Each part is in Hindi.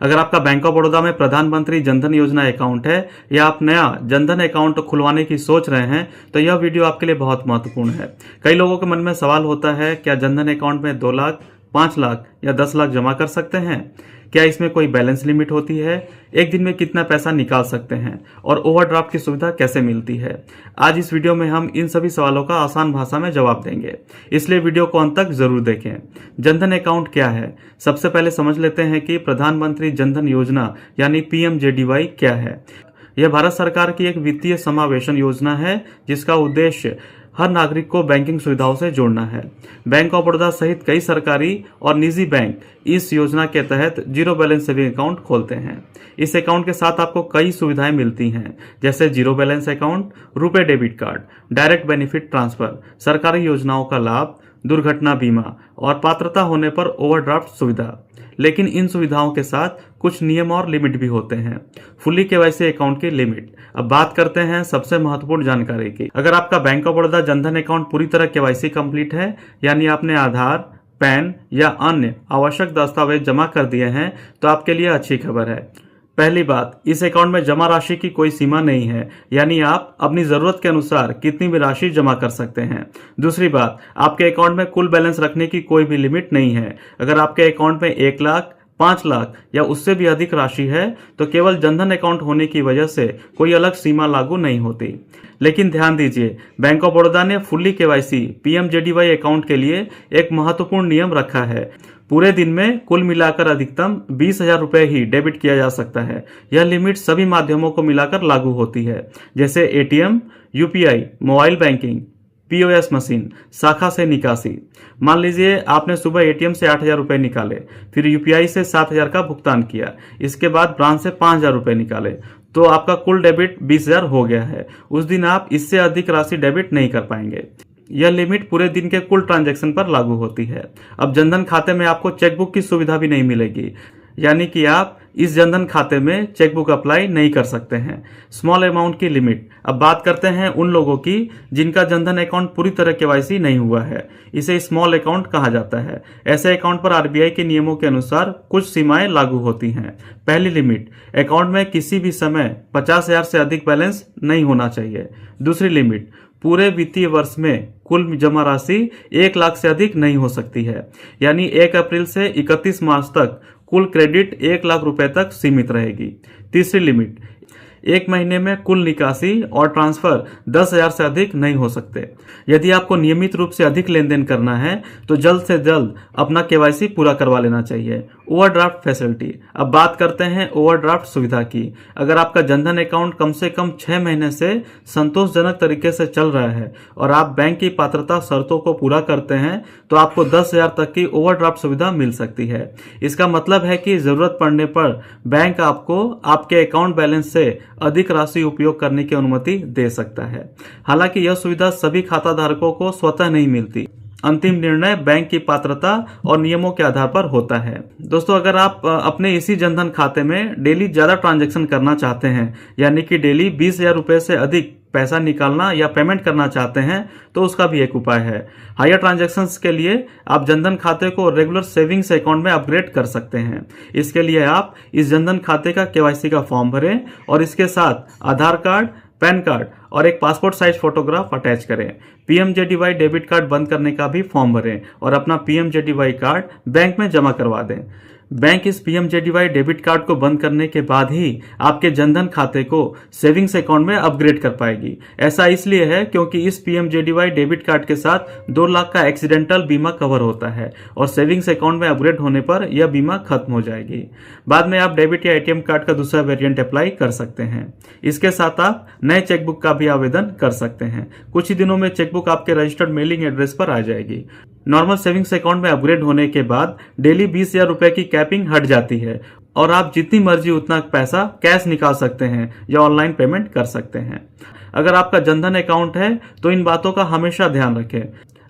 अगर आपका बैंक ऑफ बड़ौदा में प्रधानमंत्री जनधन योजना अकाउंट है या आप नया जनधन अकाउंट खुलवाने की सोच रहे हैं तो यह वीडियो आपके लिए बहुत महत्वपूर्ण है। कई लोगों के मन में सवाल होता है, क्या जनधन अकाउंट में 2 लाख, 5 लाख या 10 लाख जमा कर सकते हैं? क्या इसमें कोई बैलेंस लिमिट होती है? एक दिन में कितना पैसा निकाल सकते हैं? और ओवरड्राफ्ट की सुविधा कैसे मिलती है? आज इस वीडियो में हम इन सभी सवालों का आसान भाषा में जवाब देंगे, इसलिए वीडियो को अंत तक जरूर देखें। जनधन अकाउंट क्या है? सबसे पहले समझ लेते हैं कि प्रधानमंत्री जनधन योजना यानी पीएमजेडीवाई क्या है। यह भारत सरकार की एक वित्तीय समावेशन योजना है जिसका उद्देश्य हर नागरिक को बैंकिंग सुविधाओं से जोड़ना है। बैंक ऑफ बड़ौदा सहित कई सरकारी और निजी बैंक इस योजना के तहत जीरो बैलेंस सेविंग अकाउंट खोलते हैं। इस अकाउंट के साथ आपको कई सुविधाएं मिलती हैं, जैसे zero balance account, RuPay debit card, direct benefit transfer, सरकारी योजनाओं का लाभ, दुर्घटना बीमा और पात्रता होने पर ओवरड्राफ्ट सुविधा। लेकिन इन सुविधाओं के साथ कुछ नियम और लिमिट भी होते हैं। फुल्ली केवाईसी अकाउंट की लिमिट। अब बात करते हैं सबसे महत्वपूर्ण जानकारी की। अगर आपका bank of Baroda Jan Dhan account पूरी तरह केवाईसी कंप्लीट है, यानी आपने आधार, पैन या अन्य आवश्यक दस्तावेज जमा कर दिए हैं, तो आपके लिए अच्छी खबर है। पहली बात, इस अकाउंट में जमा राशि की कोई सीमा नहीं है, यानी आप अपनी जरूरत के अनुसार कितनी भी राशि जमा कर सकते हैं। दूसरी बात, आपके अकाउंट में कुल बैलेंस रखने की कोई भी लिमिट नहीं है। अगर आपके अकाउंट में 1 लाख, 5 लाख या उससे भी अधिक राशि है तो केवल जनधन अकाउंट होने की वजह से कोई अलग सीमा लागू नहीं होती। लेकिन ध्यान दीजिए, बैंक ऑफ बड़ौदा ने फुल्ली केवाईसी पीएमजेडीवाई अकाउंट के लिए एक महत्वपूर्ण नियम रखा है। पूरे दिन में कुल मिलाकर अधिकतम 20,000 रुपए ही डेबिट किया जा सकता है। यह लिमिट सभी माध्यमों को मिलाकर लागू होती है, जैसे ATM, UPI, mobile banking, POS machine, शाखा से निकासी। मान लीजिए आपने सुबह एटीएम से 8,000 रुपए निकाले, फिर यूपीआई से 7,000 का भुगतान किया, इसके बाद ब्रांच से 5,000 रुपए निकाले, तो आपका कुल डेबिट 20,000 हो गया है। उस दिन आप इससे अधिक राशि डेबिट नहीं कर पाएंगे। यह लिमिट पूरे दिन के कुल ट्रांजैक्शन पर लागू होती है। अब जनधन खाते में आपको चेकबुक की सुविधा भी नहीं मिलेगी, यानी कि आप इस जनधन खाते में चेकबुक अप्लाई नहीं कर सकते हैं। स्मॉल अमाउंट की लिमिट। अब बात करते हैं उन लोगों की जिनका जनधन अकाउंट पूरी तरह केवाईसी नहीं हुआ है। इसे स्मॉल अकाउंट कहा जाता है। ऐसे अकाउंट पर आरबीआई के नियमों के अनुसार कुछ सीमाएं लागू होती हैं। पहली लिमिट, अकाउंट में किसी भी समय 50,000 से अधिक बैलेंस नहीं होना चाहिए। दूसरी लिमिट, पूरे वित्तीय वर्ष में कुल जमा राशि 1 लाख से अधिक नहीं हो सकती है, यानी 1 अप्रैल से 31 मार्च तक कुल क्रेडिट 1 लाख रुपए तक सीमित रहेगी। तीसरी लिमिट, 1 महीने में कुल निकासी और ट्रांसफर 10,000 से अधिक नहीं हो सकते। यदि आपको नियमित रूप से अधिक लेन देन करना है तो जल्द से जल्द अपना केवाईसी पूरा करवा लेना चाहिए। Overdraft facility. अब बात करते हैं ओवरड्राफ्ट सुविधा की। अगर आपका जनधन अकाउंट कम से कम 6 महीने से संतोषजनक तरीके से चल रहा है और आप बैंक की पात्रता शर्तों को पूरा करते हैं तो आपको 10,000 तक की ओवरड्राफ्ट सुविधा मिल सकती है। इसका मतलब है कि जरूरत पड़ने पर बैंक आपको आपके अकाउंट बैलेंस से अधिक राशि उपयोग करने की अनुमति दे सकता है। हालांकि यह सुविधा सभी खाता धारकों को स्वतः नहीं मिलती। अंतिम निर्णय बैंक की पात्रता और नियमों के आधार पर होता है। दोस्तों, अगर आप अपने इसी जनधन खाते में डेली ज्यादा ट्रांजैक्शन करना चाहते हैं, यानी कि डेली 20,000 रुपए से अधिक पैसा निकालना या पेमेंट करना चाहते हैं, तो उसका भी एक उपाय है। हायर ट्रांजैक्शंस के लिए आप जनधन खाते को रेगुलर सेविंग्स अकाउंट में अपग्रेड कर सकते हैं। इसके लिए आप इस जनधन खाते का केवाईसी का फॉर्म भरें और इसके साथ आधार कार्ड, पैन कार्ड और एक पासपोर्ट साइज फोटोग्राफ अटैच करें। पीएमजेडीवाई डेबिट कार्ड बंद करने का भी फॉर्म भरें और अपना पीएमजेडीवाई कार्ड बैंक में जमा करवा दें। बैंक इस पीएमजेडीवाई डेबिट कार्ड को बंद करने के बाद ही आपके जनधन खाते को सेविंग्स अकाउंट में अपग्रेड कर पाएगी। ऐसा इसलिए है क्योंकि इस पीएमजेडीवाई डेबिट कार्ड के साथ 2 लाख का एक्सीडेंटल बीमा कवर होता है और सेविंग्स अकाउंट में अपग्रेड होने पर यह बीमा खत्म हो जाएगी। बाद में आप डेबिट या एटीएम कार्ड का दूसरा वेरिएंट अप्लाई कर सकते हैं। इसके साथ आप नए चेकबुक का भी आवेदन कर सकते हैं। कुछ ही दिनों में चेकबुक आपके रजिस्टर्ड मेलिंग एड्रेस पर आ जाएगी। नॉर्मल सेविंग्स अकाउंट में अपग्रेड होने के बाद डेली 20,000 रुपए की कैपिंग हट जाती है और आप जितनी मर्जी उतना पैसा कैश निकाल सकते हैं या ऑनलाइन पेमेंट कर सकते हैं। अगर आपका जनधन अकाउंट है तो इन बातों का हमेशा ध्यान रखें।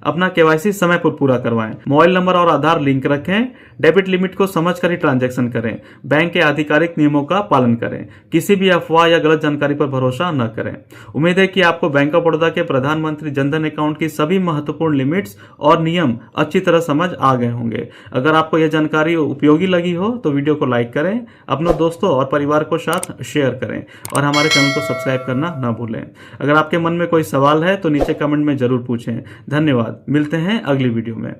अपना केवाईसी समय पर पूरा करवाएं, मोबाइल नंबर और आधार लिंक रखें, डेबिट लिमिट को समझकर ही ट्रांजैक्शन करें, बैंक के आधिकारिक नियमों का पालन करें, किसी भी अफवाह या गलत जानकारी पर भरोसा न करें। उम्मीद है कि आपको बैंक ऑफ बड़ौदा के प्रधानमंत्री जनधन अकाउंट की सभी महत्वपूर्ण लिमिट्स और नियम अच्छी तरह समझ आ गए होंगे। अगर आपको यह जानकारी उपयोगी लगी हो तो वीडियो को लाइक करें, अपने दोस्तों और परिवार को साथ शेयर करें और हमारे चैनल को सब्सक्राइब करना न भूलें। अगर आपके मन में कोई सवाल है तो नीचे कमेंट में जरूर पूछें। धन्यवाद, मिलते हैं अगली वीडियो में।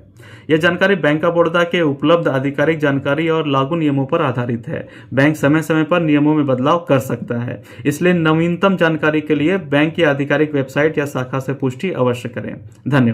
यह जानकारी बैंक ऑफ बड़ौदा के उपलब्ध आधिकारिक जानकारी और लागू नियमों पर आधारित है। बैंक समय समय पर नियमों में बदलाव कर सकता है, इसलिए नवीनतम जानकारी के लिए बैंक की आधिकारिक वेबसाइट या शाखा से पुष्टि अवश्य करें। धन्यवाद।